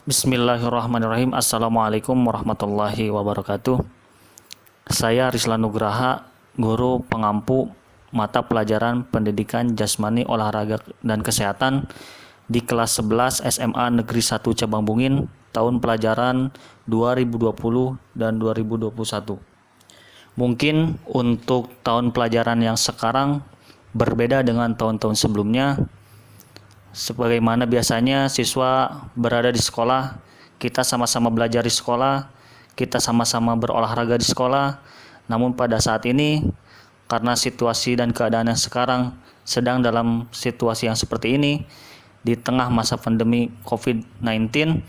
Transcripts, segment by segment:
Bismillahirrahmanirrahim. Assalamualaikum warahmatullahi wabarakatuh. Saya Rizlan Nugraha, guru pengampu mata pelajaran pendidikan jasmani, olahraga, dan kesehatan di kelas 11 SMA Negeri 1 Cabang Bungin tahun pelajaran 2020 dan 2021. Mungkin untuk tahun pelajaran yang sekarang berbeda dengan tahun-tahun sebelumnya. Sebagaimana biasanya siswa berada di sekolah, kita sama-sama belajar di sekolah, kita sama-sama berolahraga di sekolah. Namun pada saat ini, karena situasi dan keadaan yang sekarang sedang dalam situasi yang seperti ini, di tengah masa pandemi COVID-19,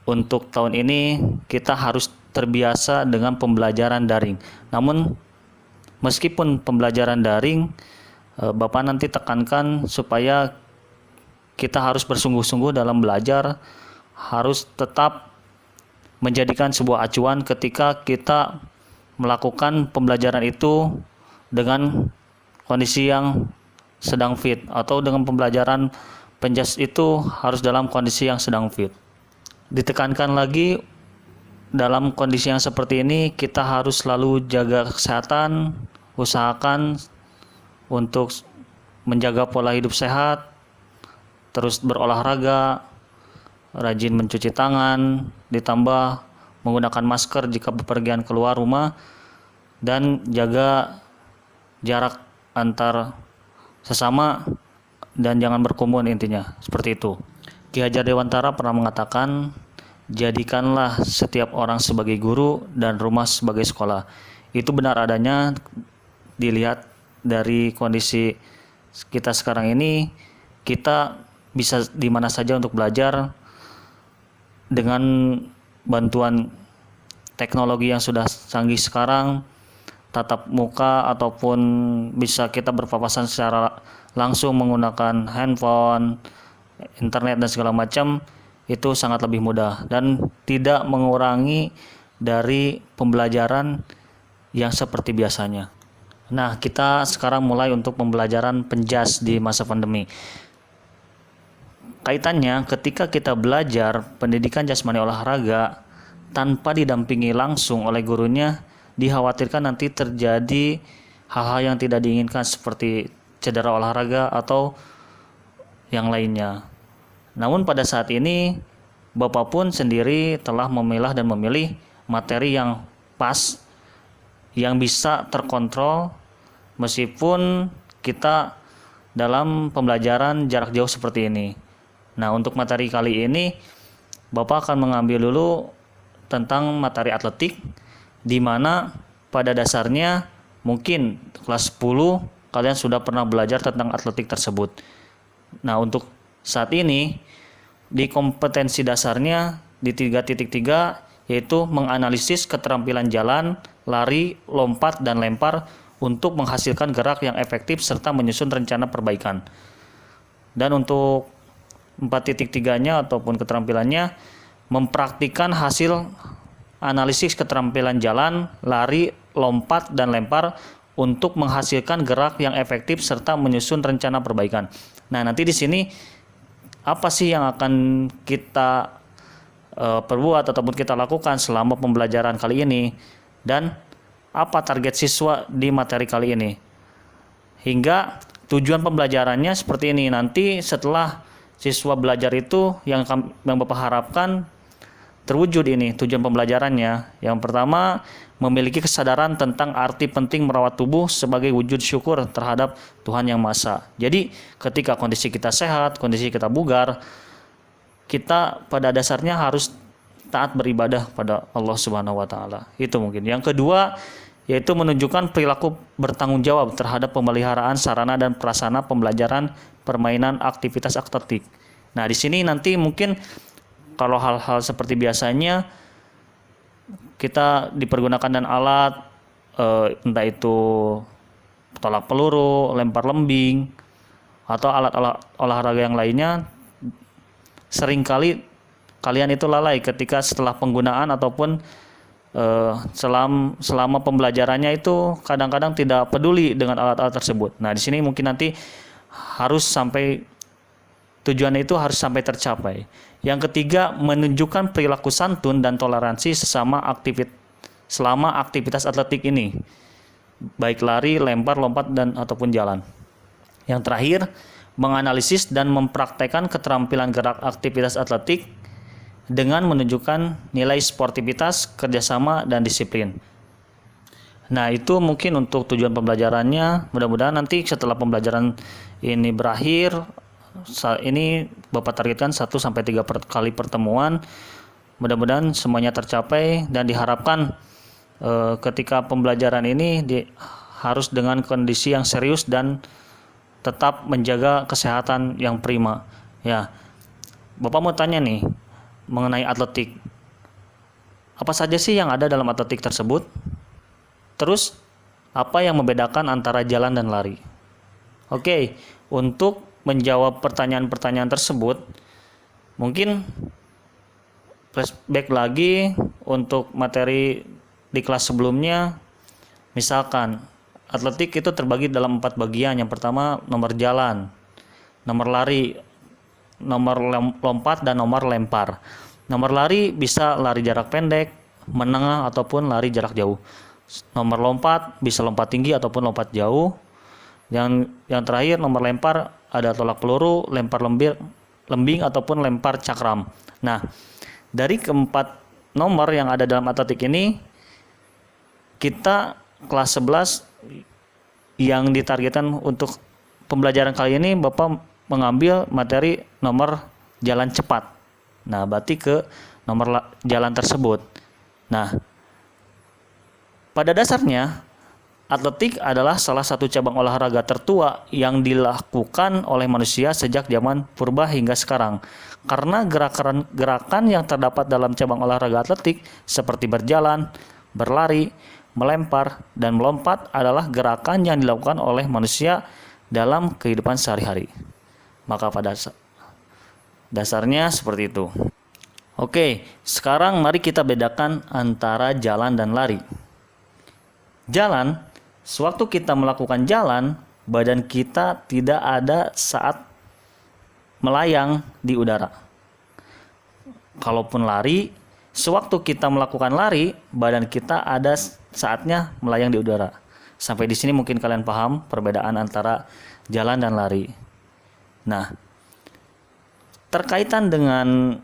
untuk tahun ini kita harus terbiasa dengan pembelajaran daring. Namun meskipun pembelajaran daring, Bapak nanti tekankan supaya kita harus bersungguh-sungguh dalam belajar, harus tetap menjadikan sebuah acuan ketika kita melakukan pembelajaran itu dengan kondisi yang sedang fit, atau dengan pembelajaran penjas itu harus dalam kondisi yang sedang fit. Ditekankan lagi, dalam kondisi yang seperti ini kita harus selalu jaga kesehatan, usahakan untuk menjaga pola hidup sehat, terus berolahraga, rajin mencuci tangan, ditambah menggunakan masker jika bepergian keluar rumah, dan jaga jarak antar sesama dan jangan berkerumun, intinya seperti itu. Ki Hajar Dewantara pernah mengatakan, jadikanlah setiap orang sebagai guru dan rumah sebagai sekolah. Itu benar adanya dilihat dari kondisi kita sekarang ini. Kita bisa di mana saja untuk belajar dengan bantuan teknologi yang sudah canggih sekarang, tatap muka ataupun bisa kita berpapasan secara langsung menggunakan handphone, internet dan segala macam. Itu sangat lebih mudah dan tidak mengurangi dari pembelajaran yang seperti biasanya. Nah, kita sekarang mulai untuk pembelajaran penjas di masa pandemi. Kaitannya, ketika kita belajar pendidikan jasmani olahraga tanpa didampingi langsung oleh gurunya, dikhawatirkan nanti terjadi hal-hal yang tidak diinginkan seperti cedera olahraga atau yang lainnya. Namun pada saat ini, Bapak pun sendiri telah memilah dan memilih materi yang pas, yang bisa terkontrol meskipun kita dalam pembelajaran jarak jauh seperti ini. Nah, untuk materi kali ini Bapak akan mengambil dulu tentang materi atletik, di mana pada dasarnya mungkin kelas 10 kalian sudah pernah belajar tentang atletik tersebut. Nah, untuk saat ini di kompetensi dasarnya di 3.3 yaitu menganalisis keterampilan jalan, lari, lompat, dan lempar untuk menghasilkan gerak yang efektif serta menyusun rencana perbaikan. Dan untuk 4.3-nya ataupun keterampilannya mempraktikkan hasil analisis keterampilan jalan, lari, lompat, dan lempar untuk menghasilkan gerak yang efektif serta menyusun rencana perbaikan. Nah, nanti di sini apa sih yang akan kita perbuat ataupun kita lakukan selama pembelajaran kali ini, dan apa target siswa di materi kali ini, hingga tujuan pembelajarannya seperti ini. Nanti setelah siswa belajar itu yang Bapak harapkan terwujud ini tujuan pembelajarannya. Yang pertama, memiliki kesadaran tentang arti penting merawat tubuh sebagai wujud syukur terhadap Tuhan Yang Maha Esa. Jadi ketika kondisi kita sehat, kondisi kita bugar, kita pada dasarnya harus taat beribadah pada Allah Subhanahu wa taala. Itu mungkin. Yang kedua, yaitu menunjukkan perilaku bertanggung jawab terhadap pemeliharaan sarana dan prasarana pembelajaran, permainan, aktivitas atletik. Nah, di sini nanti mungkin kalau hal-hal seperti biasanya kita dipergunakan dan alat entah itu tolak peluru, lempar lembing, atau alat-alat olahraga yang lainnya, seringkali kalian itu lalai ketika setelah penggunaan ataupun selama pembelajarannya itu kadang-kadang tidak peduli dengan alat-alat tersebut. Nah, di sini mungkin nanti harus sampai tujuannya itu harus sampai tercapai. Yang ketiga, menunjukkan perilaku santun dan toleransi selama aktivitas atletik ini, baik lari, lempar, lompat, dan ataupun jalan. Yang terakhir, menganalisis dan mempraktekkan keterampilan gerak aktivitas atletik dengan menunjukkan nilai sportivitas, kerjasama, dan disiplin. Nah, itu mungkin untuk tujuan pembelajarannya. Mudah-mudahan nanti setelah pembelajaran ini berakhir, ini Bapak targetkan 1-3 kali pertemuan. Mudah-mudahan semuanya tercapai dan diharapkan ketika pembelajaran ini harus dengan kondisi yang serius dan tetap menjaga kesehatan yang prima. Ya, Bapak mau tanya nih mengenai atletik. Apa saja sih yang ada dalam atletik tersebut? Terus, apa yang membedakan antara jalan dan lari? Oke, untuk menjawab pertanyaan-pertanyaan tersebut, mungkin flashback lagi untuk materi di kelas sebelumnya. Misalkan, atletik itu terbagi dalam 4 bagian. Yang pertama, nomor jalan, nomor lari, nomor lompat, dan nomor lempar. Nomor lari bisa lari jarak pendek, menengah, ataupun lari jarak jauh. Nomor lompat bisa lompat tinggi ataupun lompat jauh. Yang terakhir, nomor lempar ada tolak peluru, lempar lembing ataupun lempar cakram. Nah, dari keempat nomor yang ada dalam atletik ini, kita kelas 11 yang ditargetkan untuk pembelajaran kali ini, Bapak mengambil materi nomor jalan cepat. Nah, berarti ke nomor jalan tersebut. Nah, pada dasarnya, atletik adalah salah satu cabang olahraga tertua yang dilakukan oleh manusia sejak zaman purba hingga sekarang. Karena gerakan yang terdapat dalam cabang olahraga atletik seperti berjalan, berlari, melempar, dan melompat adalah gerakan yang dilakukan oleh manusia dalam kehidupan sehari-hari. Maka pada dasarnya seperti itu. Oke, sekarang mari kita bedakan antara jalan dan lari. Jalan, sewaktu kita melakukan jalan, badan kita tidak ada saat melayang di udara. Kalaupun lari, sewaktu kita melakukan lari, badan kita ada saatnya melayang di udara. Sampai di sini mungkin kalian paham perbedaan antara jalan dan lari. Nah, terkaitan dengan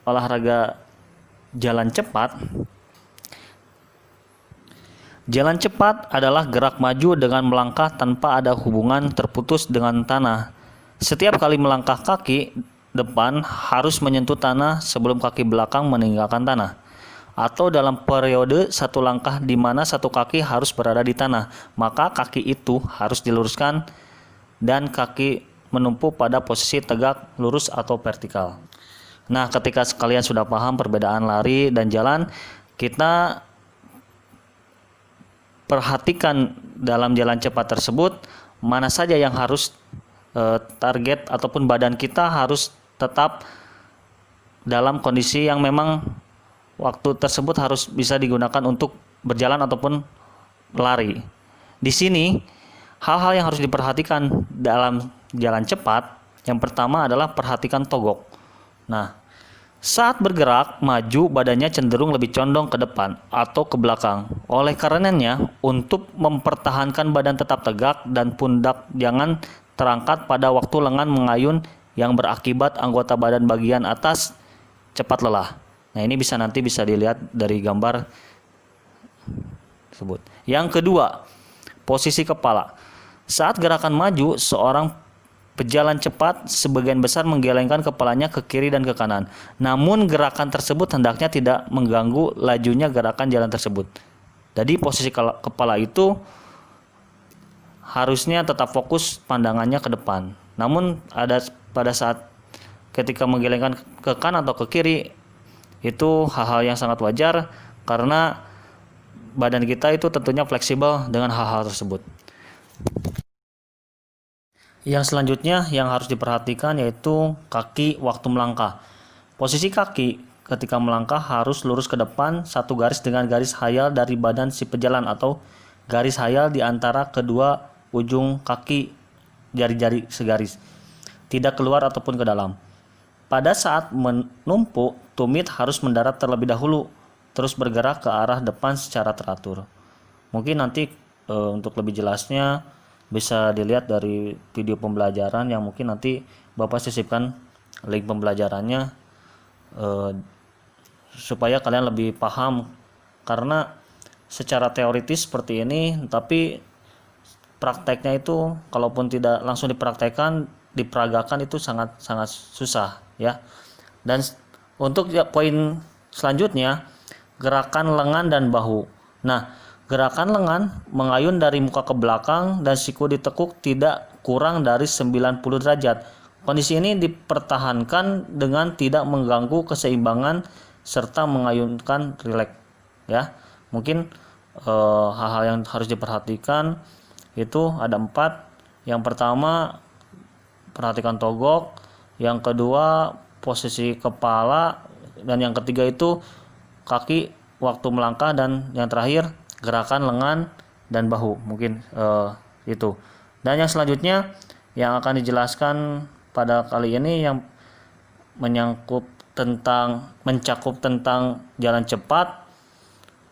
olahraga jalan cepat, jalan cepat adalah gerak maju dengan melangkah tanpa ada hubungan terputus dengan tanah. Setiap kali melangkah, kaki depan harus menyentuh tanah sebelum kaki belakang meninggalkan tanah. Atau dalam periode satu langkah di mana satu kaki harus berada di tanah, maka kaki itu harus diluruskan dan kaki menumpuk pada posisi tegak, lurus, atau vertikal. Nah, ketika kalian sudah paham perbedaan lari dan jalan, kita perhatikan dalam jalan cepat tersebut mana saja yang harus target ataupun badan kita harus tetap dalam kondisi yang memang waktu tersebut harus bisa digunakan untuk berjalan ataupun lari. Di sini hal-hal yang harus diperhatikan dalam jalan cepat, yang pertama adalah perhatikan togok. Nah, saat bergerak maju, badannya cenderung lebih condong ke depan atau ke belakang. Oleh karenanya, untuk mempertahankan badan tetap tegak dan pundak jangan terangkat pada waktu lengan mengayun yang berakibat anggota badan bagian atas cepat lelah. Nah, ini nanti bisa dilihat dari gambar tersebut. Yang kedua, posisi kepala. Saat gerakan maju, seorang pejalan cepat sebagian besar menggelengkan kepalanya ke kiri dan ke kanan. Namun gerakan tersebut hendaknya tidak mengganggu lajunya gerakan jalan tersebut. Jadi posisi kepala itu harusnya tetap fokus pandangannya ke depan. Namun pada saat ketika menggelengkan ke kanan atau ke kiri, itu hal-hal yang sangat wajar karena badan kita itu tentunya fleksibel dengan hal-hal tersebut. Yang selanjutnya yang harus diperhatikan yaitu kaki waktu melangkah. Posisi kaki ketika melangkah harus lurus ke depan satu garis dengan garis hayal dari badan si pejalan atau garis hayal di antara kedua ujung kaki, jari-jari segaris. tidak keluar ataupun ke dalam. Pada saat menumpuk, tumit harus mendarat terlebih dahulu, terus bergerak ke arah depan secara teratur. Mungkin nanti untuk lebih jelasnya bisa dilihat dari video pembelajaran yang mungkin nanti Bapak sisipkan link pembelajarannya supaya kalian lebih paham, karena secara teoritis seperti ini, tapi prakteknya itu kalaupun tidak langsung dipraktekkan, diperagakan itu sangat susah ya. Dan untuk poin selanjutnya, gerakan lengan dan bahu. Nah, gerakan lengan mengayun dari muka ke belakang dan siku ditekuk tidak kurang dari 90 derajat. Kondisi ini dipertahankan dengan tidak mengganggu keseimbangan serta mengayunkan rileks ya. Mungkin hal-hal yang harus diperhatikan itu ada 4. Yang pertama, perhatikan togok, yang kedua posisi kepala, dan yang ketiga itu kaki waktu melangkah, dan yang terakhir gerakan lengan dan bahu. Mungkin itu. Dan yang selanjutnya yang akan dijelaskan pada kali ini yang mencakup tentang jalan cepat,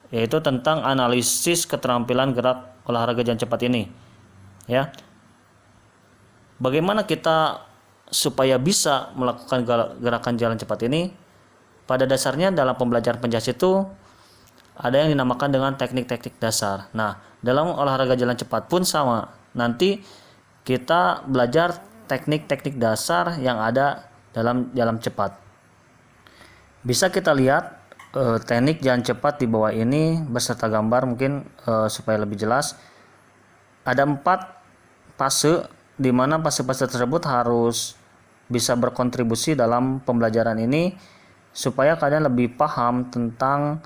yaitu tentang analisis keterampilan gerak olahraga jalan cepat ini ya. Bagaimana kita supaya bisa melakukan gerakan jalan cepat ini? Pada dasarnya dalam pembelajaran penjas itu ada yang dinamakan dengan teknik-teknik dasar. Nah, dalam olahraga jalan cepat pun sama. Nanti kita belajar teknik-teknik dasar yang ada dalam jalan cepat. Bisa kita lihat teknik jalan cepat di bawah ini beserta gambar mungkin supaya lebih jelas. Ada 4 fase, di mana fase-fase tersebut harus bisa berkontribusi dalam pembelajaran ini supaya kalian lebih paham tentang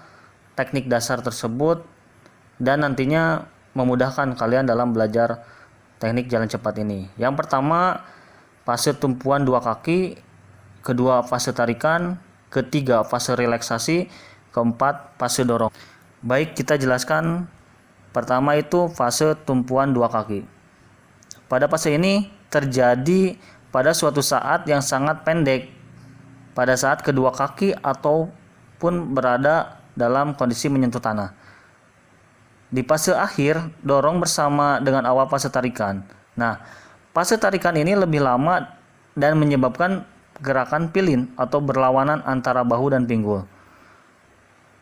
teknik dasar tersebut dan nantinya memudahkan kalian dalam belajar teknik jalan cepat ini. Yang pertama, fase tumpuan 2 kaki, kedua fase tarikan, ketiga fase relaksasi, keempat fase dorong. Baik, kita jelaskan. Pertama itu fase tumpuan 2 kaki. Pada fase ini terjadi pada suatu saat yang sangat pendek, pada saat kedua kaki ataupun berada dalam kondisi menyentuh tanah. Di fase akhir, dorong bersama dengan awal fase tarikan. Nah, fase tarikan ini lebih lama dan menyebabkan gerakan pilin atau berlawanan antara bahu dan pinggul.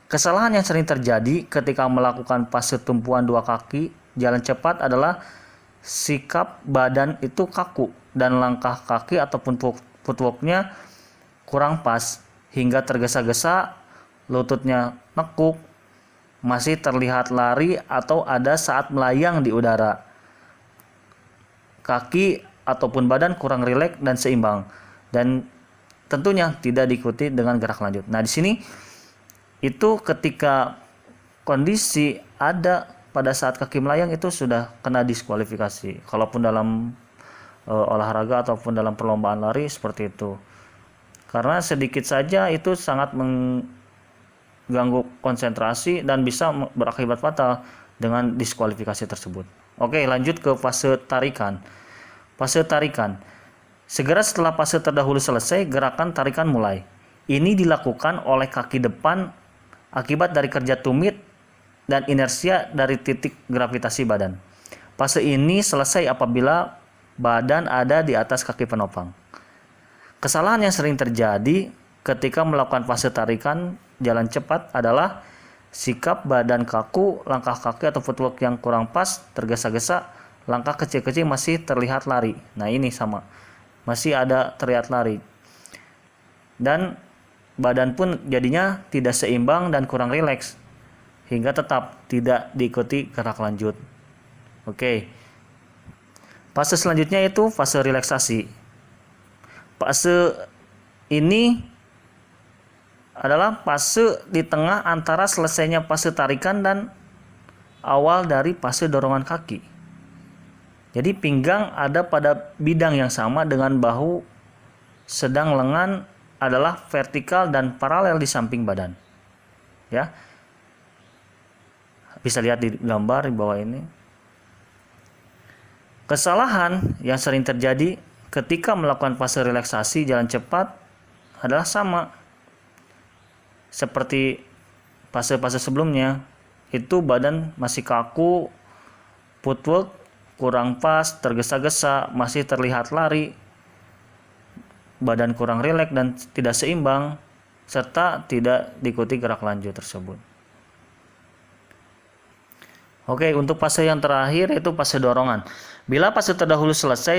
Kesalahan yang sering terjadi ketika melakukan fase tumpuan 2 kaki jalan cepat adalah sikap badan itu kaku dan langkah kaki ataupun footworknya kurang pas hingga tergesa-gesa, lututnya nekuk, masih terlihat lari atau ada saat melayang di udara. Kaki ataupun badan kurang rileks dan seimbang, dan tentunya tidak diikuti dengan gerak lanjut. Nah, di sini itu ketika kondisi ada pada saat kaki melayang itu sudah kena diskualifikasi. Kalaupun dalam olahraga ataupun dalam perlombaan lari seperti itu. Karena sedikit saja itu sangat mengganggu konsentrasi dan bisa berakibat fatal dengan diskualifikasi tersebut. Oke, lanjut ke fase tarikan. Fase tarikan. Segera setelah fase terdahulu selesai, gerakan tarikan mulai. Ini dilakukan oleh kaki depan akibat dari kerja tumit dan inersia dari titik gravitasi badan. Fase ini selesai apabila badan ada di atas kaki penopang. Kesalahan yang sering terjadi ketika melakukan fase tarikan jalan cepat adalah sikap badan kaku, langkah kaki atau footwork yang kurang pas, tergesa-gesa, langkah kecil-kecil masih terlihat lari. Nah, ini sama. Masih ada terlihat lari. Dan badan pun jadinya tidak seimbang dan kurang rileks hingga tetap tidak diikuti gerak lanjut. Oke. Fase selanjutnya itu fase relaksasi. Fase ini adalah fase di tengah antara selesainya fase tarikan dan awal dari fase dorongan kaki. Jadi pinggang ada pada bidang yang sama dengan bahu, sedang lengan adalah vertikal dan paralel di samping badan. Ya. Bisa lihat di gambar di bawah ini. Kesalahan yang sering terjadi ketika melakukan fase relaksasi jalan cepat adalah sama seperti fase-fase sebelumnya. Itu badan masih kaku, footwork kurang pas, tergesa-gesa, masih terlihat lari, badan kurang rileks dan tidak seimbang, serta tidak diikuti gerak lanjut tersebut. Oke, untuk fase yang terakhir yaitu fase dorongan. Bila fase terdahulu selesai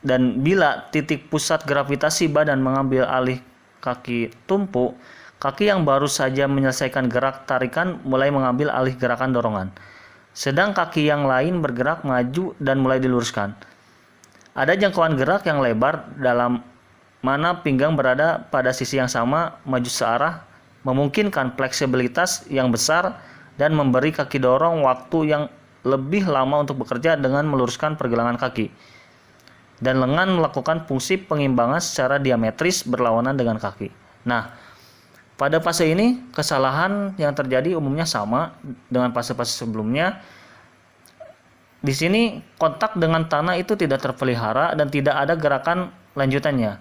dan bila titik pusat gravitasi badan mengambil alih kaki tumpu, kaki yang baru saja menyelesaikan gerak tarikan mulai mengambil alih gerakan dorongan. Sedang kaki yang lain bergerak maju dan mulai diluruskan. Ada jangkauan gerak yang lebar dalam mana pinggang berada pada sisi yang sama, maju searah, memungkinkan fleksibilitas yang besar dan memberi kaki dorong waktu yang lebih lama untuk bekerja dengan meluruskan pergelangan kaki. Dan lengan melakukan fungsi pengimbangan secara diametris berlawanan dengan kaki. Nah, pada fase ini kesalahan yang terjadi umumnya sama dengan fase-fase sebelumnya. Di sini kontak dengan tanah itu tidak terpelihara dan tidak ada gerakan lanjutannya.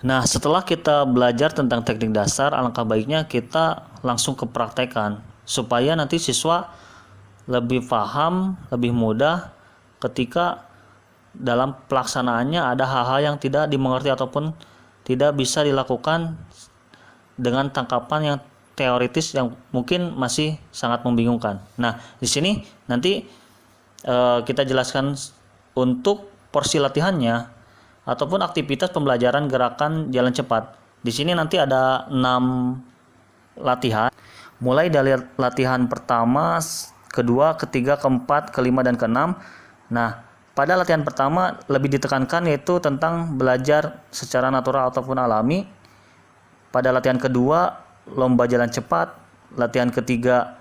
Nah, setelah kita belajar tentang teknik dasar, alangkah baiknya kita langsung ke praktekan supaya nanti siswa lebih paham, lebih mudah ketika dalam pelaksanaannya ada hal-hal yang tidak dimengerti ataupun tidak bisa dilakukan dengan tangkapan yang teoritis yang mungkin masih sangat membingungkan. Nah, di sini nanti kita jelaskan untuk porsi latihannya ataupun aktivitas pembelajaran gerakan jalan cepat. Di sini nanti ada 6 latihan, mulai dari latihan pertama, kedua, ketiga, keempat, kelima, dan keenam. Nah, pada latihan pertama lebih ditekankan yaitu tentang belajar secara natural ataupun alami. Pada latihan kedua, lomba jalan cepat. Latihan ketiga,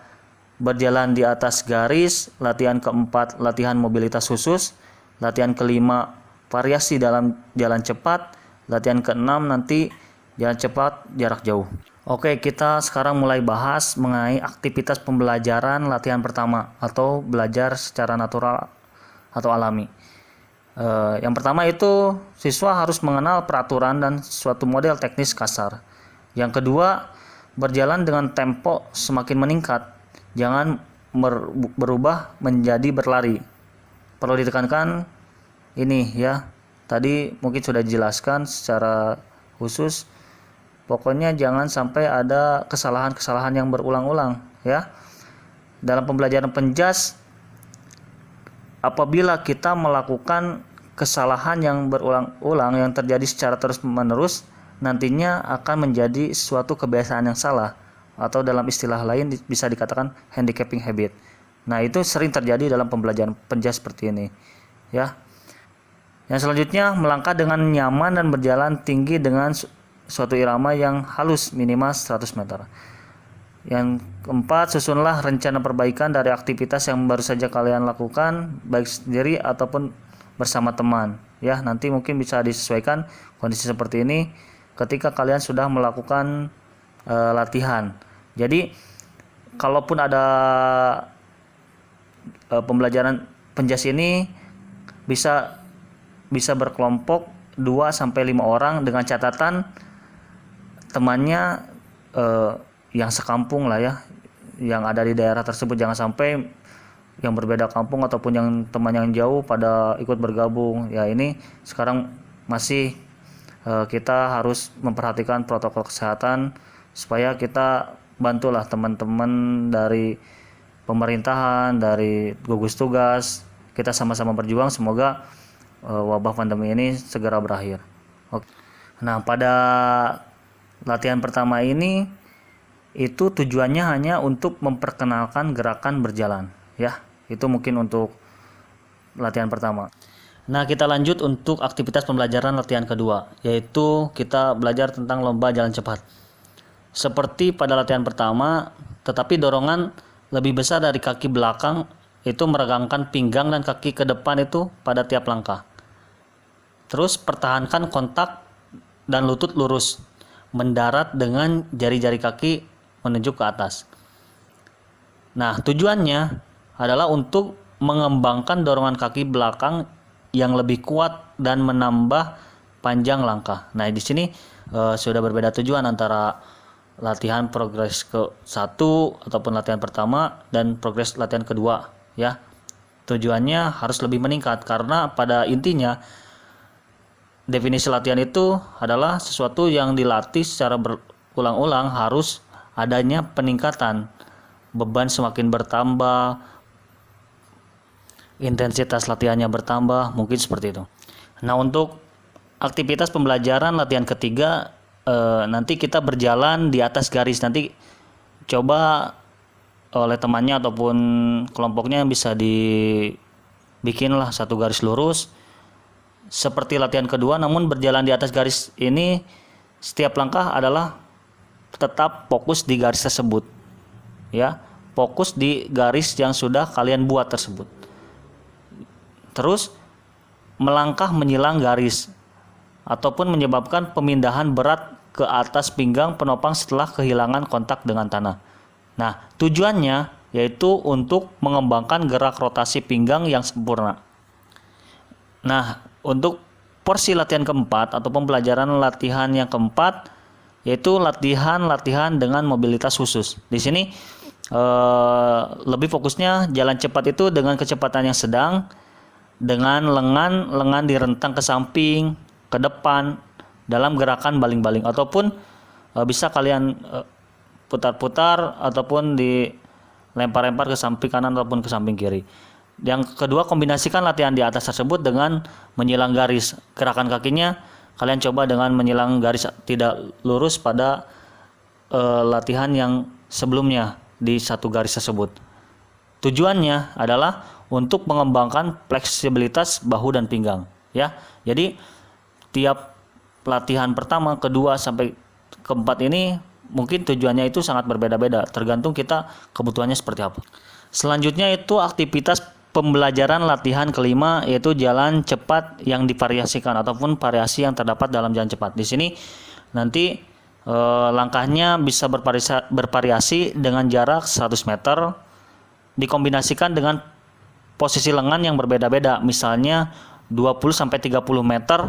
berjalan di atas garis. Latihan keempat, latihan mobilitas khusus. Latihan kelima, variasi dalam jalan cepat. Latihan keenam nanti jalan cepat jarak jauh. Oke, kita sekarang mulai bahas mengenai aktivitas pembelajaran latihan pertama atau belajar secara natural atau alami. Yang pertama itu siswa harus mengenal peraturan dan suatu model teknis kasar. Yang kedua, berjalan dengan tempo semakin meningkat, jangan berubah menjadi berlari. Perlu ditekankan ini ya, tadi mungkin sudah dijelaskan secara khusus. Pokoknya jangan sampai ada kesalahan-kesalahan yang berulang-ulang ya. Dalam pembelajaran penjas, apabila kita melakukan kesalahan yang berulang-ulang yang terjadi secara terus-menerus, nantinya akan menjadi suatu kebiasaan yang salah atau dalam istilah lain bisa dikatakan handicapping habit. Nah, itu sering terjadi dalam pembelajaran penjas seperti ini ya. Yang selanjutnya, melangkah dengan nyaman dan berjalan tinggi dengan suatu irama yang halus minimal 100 meter. Yang keempat, susunlah rencana perbaikan dari aktivitas yang baru saja kalian lakukan, baik sendiri ataupun bersama teman. Ya, nanti mungkin bisa disesuaikan kondisi seperti ini ketika kalian sudah melakukan latihan. Jadi, kalaupun ada pembelajaran penjas ini bisa berkelompok 2-5 orang dengan catatan temannya yang sekampung lah ya, yang ada di daerah tersebut. Jangan sampai yang berbeda kampung ataupun yang teman yang jauh pada ikut bergabung. Ya, ini sekarang masih kita harus memperhatikan protokol kesehatan supaya kita bantulah teman-teman dari pemerintahan, dari gugus tugas. Kita sama-sama berjuang semoga wabah pandemi ini segera berakhir. Oke. Nah, pada latihan pertama ini itu tujuannya hanya untuk memperkenalkan gerakan berjalan ya. Itu mungkin untuk latihan pertama. Nah, kita lanjut untuk aktivitas pembelajaran latihan kedua, yaitu kita belajar tentang lomba jalan cepat. Seperti pada latihan pertama, tetapi dorongan lebih besar dari kaki belakang, itu meregangkan pinggang dan kaki ke depan itu pada tiap langkah. Terus pertahankan kontak dan lutut lurus, mendarat dengan jari-jari kaki menunjuk ke atas. Nah, tujuannya adalah untuk mengembangkan dorongan kaki belakang yang lebih kuat dan menambah panjang langkah. Nah, di sini sudah berbeda tujuan antara latihan progres ke satu ataupun latihan pertama dan progres latihan kedua, ya. Tujuannya harus lebih meningkat karena pada intinya definisi latihan itu adalah sesuatu yang dilatih secara berulang-ulang, harus adanya peningkatan. Beban semakin bertambah, intensitas latihannya bertambah, mungkin seperti itu. Nah, untuk aktivitas pembelajaran latihan ketiga, nanti kita berjalan di atas garis. Nanti coba oleh temannya ataupun kelompoknya bisa dibikinlah satu garis lurus seperti latihan kedua, namun berjalan di atas garis ini setiap langkah adalah tetap fokus di garis tersebut, ya, fokus di garis yang sudah kalian buat tersebut. Terus melangkah menyilang garis ataupun menyebabkan pemindahan berat ke atas pinggang penopang setelah kehilangan kontak dengan tanah. Nah, tujuannya yaitu untuk mengembangkan gerak rotasi pinggang yang sempurna. Nah, untuk porsi latihan keempat atau pembelajaran latihan yang keempat yaitu latihan dengan mobilitas khusus. Di sini lebih fokusnya jalan cepat itu dengan kecepatan yang sedang, dengan lengan direntang ke samping, ke depan dalam gerakan baling-baling, ataupun bisa kalian putar-putar ataupun dilempar-lempar ke samping kanan ataupun ke samping kiri. Yang kedua, kombinasikan latihan di atas tersebut dengan menyilang garis. Gerakan kakinya kalian coba dengan menyilang garis tidak lurus pada latihan yang sebelumnya di satu garis tersebut. Tujuannya adalah untuk mengembangkan fleksibilitas bahu dan pinggang, ya. Jadi tiap latihan pertama, kedua sampai keempat ini mungkin tujuannya itu sangat berbeda-beda, tergantung kita kebutuhannya seperti apa. Selanjutnya itu aktivitas pembelajaran latihan kelima, yaitu jalan cepat yang divariasikan ataupun variasi yang terdapat dalam jalan cepat. Di sini nanti langkahnya bisa bervariasi dengan jarak 100 meter dikombinasikan dengan posisi lengan yang berbeda-beda, misalnya 20-30 meter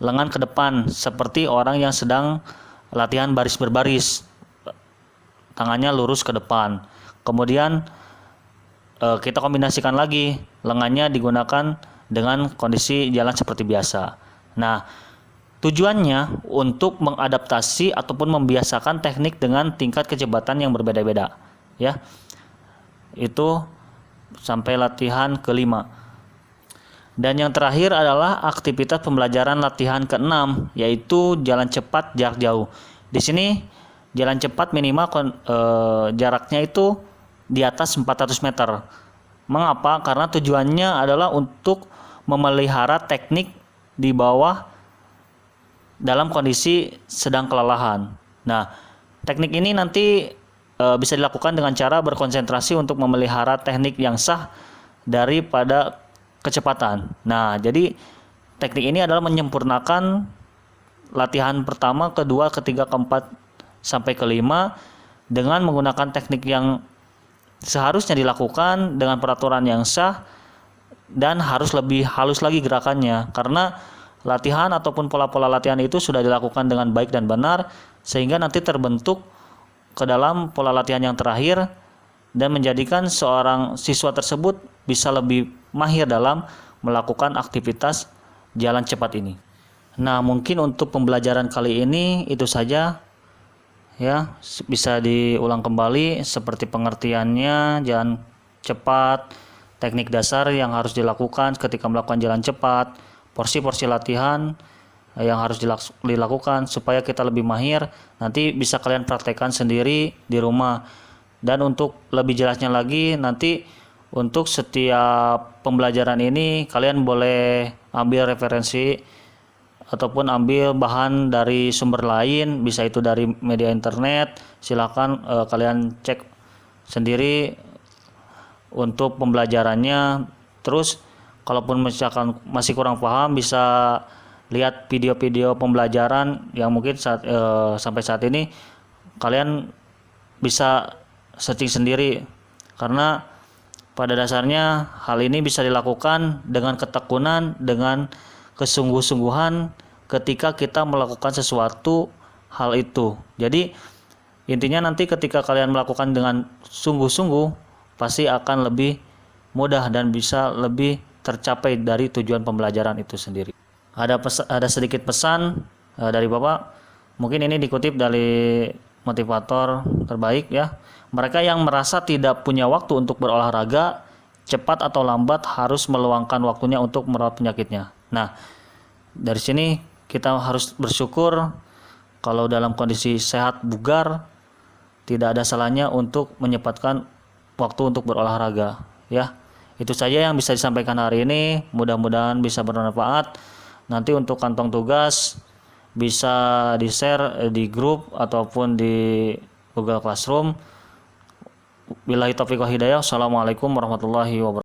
lengan ke depan seperti orang yang sedang latihan baris berbaris, tangannya lurus ke depan. Kemudian kita kombinasikan lagi, lengannya digunakan dengan kondisi jalan seperti biasa. Nah, tujuannya untuk mengadaptasi ataupun membiasakan teknik dengan tingkat kecepatan yang berbeda-beda, ya. Itu sampai latihan kelima. Dan yang terakhir adalah aktivitas pembelajaran latihan keenam, yaitu jalan cepat jarak jauh. Di sini jalan cepat minimal jaraknya itu di atas 400 meter. Mengapa? Karena tujuannya adalah untuk memelihara teknik di bawah dalam kondisi sedang kelelahan. Nah, teknik ini nanti bisa dilakukan dengan cara berkonsentrasi untuk memelihara teknik yang sah daripada kecepatan. Nah, jadi teknik ini adalah menyempurnakan latihan pertama, kedua, ketiga, keempat sampai kelima dengan menggunakan teknik yang seharusnya dilakukan dengan peraturan yang sah dan harus lebih halus lagi gerakannya, karena latihan ataupun pola-pola latihan itu sudah dilakukan dengan baik dan benar sehingga nanti terbentuk ke dalam pola latihan yang terakhir dan menjadikan seorang siswa tersebut bisa lebih mahir dalam melakukan aktivitas jalan cepat ini. Nah, mungkin untuk pembelajaran kali ini itu saja, ya. Bisa diulang kembali seperti pengertiannya jalan cepat, teknik dasar yang harus dilakukan ketika melakukan jalan cepat, porsi-porsi latihan yang harus dilakukan supaya kita lebih mahir. Nanti bisa kalian praktekkan sendiri di rumah. Dan untuk lebih jelasnya lagi, nanti untuk setiap pembelajaran ini kalian boleh ambil referensi ataupun ambil bahan dari sumber lain, bisa itu dari media internet. Silakan kalian cek sendiri untuk pembelajarannya. Terus kalaupun misalkan masih kurang paham, bisa lihat video-video pembelajaran yang mungkin sampai saat ini kalian bisa searching sendiri, karena Pada dasarnya hal ini bisa dilakukan dengan ketekunan, dengan kesungguh-sungguhan ketika kita melakukan sesuatu hal itu. Jadi intinya nanti ketika kalian melakukan dengan sungguh-sungguh pasti akan lebih mudah dan bisa lebih tercapai dari tujuan pembelajaran itu sendiri. Ada sedikit pesan dari Bapak. Mungkin ini dikutip dari motivator terbaik ya. Mereka yang merasa tidak punya waktu untuk berolahraga, cepat atau lambat harus meluangkan waktunya untuk merawat penyakitnya. Nah, dari sini kita harus bersyukur kalau dalam kondisi sehat bugar, tidak ada salahnya untuk menyempatkan waktu untuk berolahraga ya. Itu saja yang bisa disampaikan hari ini, mudah-mudahan bisa bermanfaat. Nanti untuk kantong tugas bisa di-share di grup ataupun di Google Classroom. Billahi taufiq wal hidayah. Assalamualaikum warahmatullahi wabarakatuh.